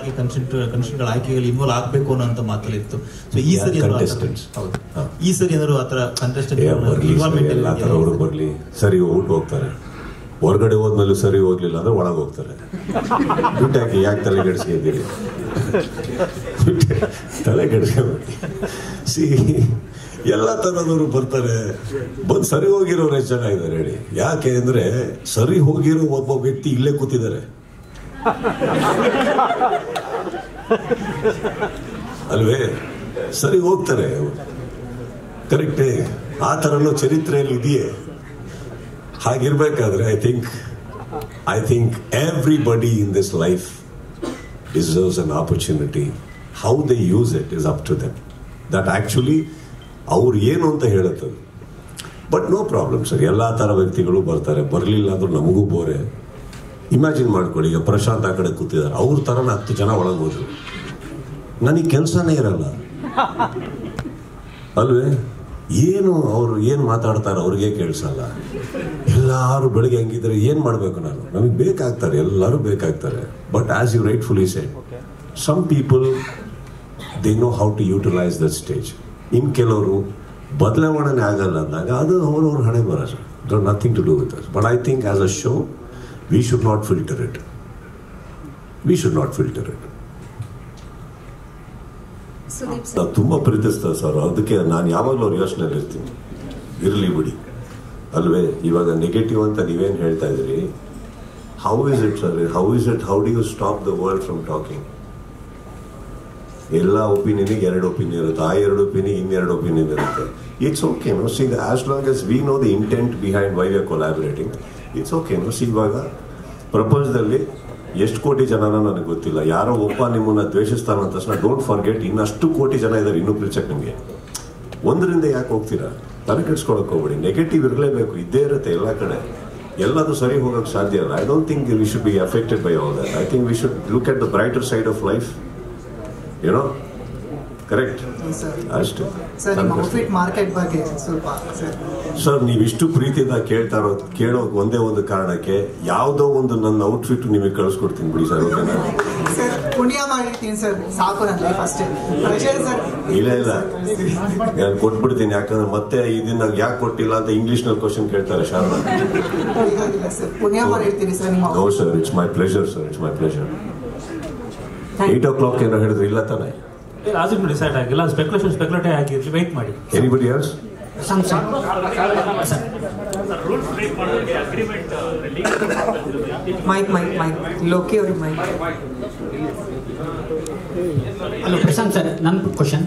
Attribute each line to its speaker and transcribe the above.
Speaker 1: ಆಗಿ ಕಂಟೆಸ್ಟೆಂಟ್ಗಳ ಆಯ್ಕೆಯಲ್ಲಿ ಇನ್ವಾಲ್ವ್ ಆಗಬೇಕು ಅನ್ನೋ ಮಾತಲ್ಲಿತ್ತು. ಸೊ ಈ ಸರಿ ಹೌದು, ಈ ಸರಿ ಏನಾದ್ರು ಆತರ ಕಂಟೆಸ್ಟೆಂಟ್
Speaker 2: ಎಲ್ಲ ಥರವರು ಬರಲಿ, ಸರಿ ಹೋಗ್ಬಿಟ್ಟು ಹೋಗ್ತಾರೆ. ಹೊರಗಡೆ ಹೋದ್ಮೇಲೆ ಸರಿ ಹೋಗ್ಲಿಲ್ಲ ಅಂದ್ರೆ ಒಳಗೆ ಹೋಗ್ತಾರೆ. ಬಿಟ್ಟಾಕಿ ಯಾಕೆ ತಲೆ ಕೆಡಿಸ್ಕೊಂಡಿದ್ದೀರಿ, ತಲೆ ಕೆಡಿಸ್ಕೊಂಡ್ಬಿಟ್ಟು ಸಿ ಎಲ್ಲ ಥರದವರು ಬರ್ತಾರೆ. ಬಂದು ಸರಿ ಹೋಗಿರೋರು ಎಷ್ಟು ಜನ ಇದ್ದಾರೆ ಹೇಳಿ? ಯಾಕೆ ಅಂದ್ರೆ ಸರಿ ಹೋಗಿರೋ ಒಬ್ಬ ವ್ಯಕ್ತಿ ಇಲ್ಲೇ ಕೂತಿದ್ದಾರೆ ಅಲ್ವೇ? ಸರಿ ಹೋಗ್ತಾರೆ, ಕರೆಕ್ಟೇ. ಆ ಥರನೂ ಚರಿತ್ರೆಯಲ್ಲಿ ಇದೆಯೇ? ಹಾಗಿರ್ಬೇಕಾದ್ರೆ I think everybody in this life deserves an opportunity. How they use it is up to them. That actually ಅವ್ರು ಏನು ಅಂತ ಹೇಳುತ್ತದೆ. ಬಟ್ ನೋ ಪ್ರಾಬ್ಲಮ್ ಸರ್, ಎಲ್ಲ ಥರ ವ್ಯಕ್ತಿಗಳು ಬರ್ತಾರೆ. ಬರಲಿಲ್ಲ ಅಂದ್ರೂ ನಮಗೂ ಬೋರೆ. ಇಮ್ಯಾಜಿನ್ ಮಾಡ್ಕೊಳ್ಳಿ, ಈಗ ಪ್ರಶಾಂತ್ ಆ ಕಡೆ ಕೂತಿದ್ದಾರೆ, ಅವ್ರ ಥರನ 10 ಜನ ಒಳಗೆ ಹೋದ್ರು, ನನಗೆ ಕೆಲಸನೇ ಇರಲ್ಲ ಅಲ್ವೇ? ಏನು ಅವ್ರು ಏನು ಮಾತಾಡ್ತಾರೆ ಅವ್ರಿಗೆ ಕೇಳಿಸಲ್ಲ. ಎಲ್ಲರೂ ಬೆಳಗ್ಗೆ ಹಂಗಿದ್ರೆ ಏನು ಮಾಡಬೇಕು ನಾನು? ನಮಗೆ ಬೇಕಾಗ್ತಾರೆ, ಎಲ್ಲರೂ ಬೇಕಾಗ್ತಾರೆ. But as you rightfully said, some people they know how to utilise the stage. ಇನ್ನು ಕೆಲವರು ಬದಲಾವಣೆ ಆಗಲ್ಲ ಅಂದಾಗ ಅದು ಅವ್ರವ್ರ ಹಣೆ ಬರ. Nothing to do with us. But I think as a show we should not filter it. ತುಂಬ ಪ್ರೀತಿಸ್ತಾರೆ ಸರ್, ಅದಕ್ಕೆ ನಾನು ಯಾವಾಗಲೂ ಅವ್ರ ಯೋಚನೆಯಲ್ಲಿ ಇರ್ತೀನಿ. ಇರಲಿ ಬಿಡಿ ಅಲ್ವೇ? ಇವಾಗ ನೆಗೆಟಿವ್ ಅಂತ ನೀವೇನು ಹೇಳ್ತಾ ಇದ್ದೀರಿ, how is it sir? How do you stop the world from talking? ಎಲ್ಲ ಒಪಿನಿಯನಿಗೆ 2 ಒಪಿನಿಯನ್ ಇರುತ್ತೆ, ಆ 2 ಒಪಿನಿಯನ್ ಇನ್ನೆರಡು ಒಪಿನಿಯನ್ ಇರುತ್ತೆ. It's okay no. See as long as we know the intent behind why we are collaborating, it's okay no. See ಇವಾಗ ಪ್ರಪಂಚದಲ್ಲಿ ಎಷ್ಟು ಕೋಟಿ ಜನನ ನನಗೆ ಗೊತ್ತಿಲ್ಲ, ಯಾರೋ ಒಬ್ಬ ನಿಮ್ಮನ್ನ ದ್ವೇಷಿಸ್ತಾನ ಅಂದ ತಕ್ಷಣ ಡೋಂಟ್ ಫಾರ್ಗೆಟ್ ಇನ್ನಷ್ಟು ಕೋಟಿ ಜನ ಇದ್ದಾರೆ ಇನ್ನೂ ಪ್ರೀಚಕ್. ನಿಮಗೆ ಒಂದರಿಂದ ಯಾಕೆ ಹೋಗ್ತೀರಾ? ತಲೆ ಕೆಡ್ಸ್ಕೊಳಕ್ ಹೋಗ್ಬೇಡಿ. ನೆಗೆಟಿವ್ ಇರಲೇಬೇಕು, ಇದ್ದೇ ಇರುತ್ತೆ ಎಲ್ಲ ಕಡೆ. ಎಲ್ಲದು ಸರಿ ಹೋಗಕ್ಕೆ ಸಾಧ್ಯ ಇಲ್ಲ. I don't think we should be affected by all that. I think we should look at the brighter side of life, ಏನೋ ಕರೆಕ್ಟ್ ಅಷ್ಟೇ. ಸರ್ ನೀವಿಷ್ಟು ಪ್ರೀತಿಯಿಂದ ಕೇಳೋ ಒಂದೇ ಒಂದು ಕಾರಣಕ್ಕೆ ಯಾವುದೋ ಒಂದು ನನ್ನ ಔಟ್ಫಿಟ್ ನಿಮಗೆ ಕಳಿಸ್ಕೊಡ್ತೀನಿ ಬಿಡಿ ಸರ್. ಓಕೆನಾ? ಇಲ್ಲ ನಾನು ಕೊಟ್ಬಿಡ್ತೀನಿ. ಯಾಕಂದ್ರೆ ಮತ್ತೆ ಇದನ್ನ ಯಾಕೆ ಕೊಟ್ಟಿಲ್ಲ ಅಂತ ಇಂಗ್ಲಿಷ್ ನಲ್ಲಿ ಕ್ವಶನ್ ಕೇಳ್ತಾರೆ Sharada. No sir, it's my pleasure sir, it's my pleasure. 8 o'clock ಏನೋ ಹೇಳಿದ್ರೆ ಇಲ್ಲ ತಾನೆ?
Speaker 1: ಡಿಸೈಡ್ ಆಗಿಲ್ಲ, ಸ್ಪೆಕ್ಯುಲೇಟಿವ್ ಆಗಿರ್ಲಿ, ವೇಟ್ ಮಾಡಿ.
Speaker 2: Anybody else?
Speaker 3: ಮೈಕ್ ಲೋಕಿ ಅವ್ರಿಗೆ ಮೈಕ್.
Speaker 4: ಹಲೋ ಪ್ರಶಾಂತ್ ಸರ್, ನನ್ನ ಕ್ವಶನ್.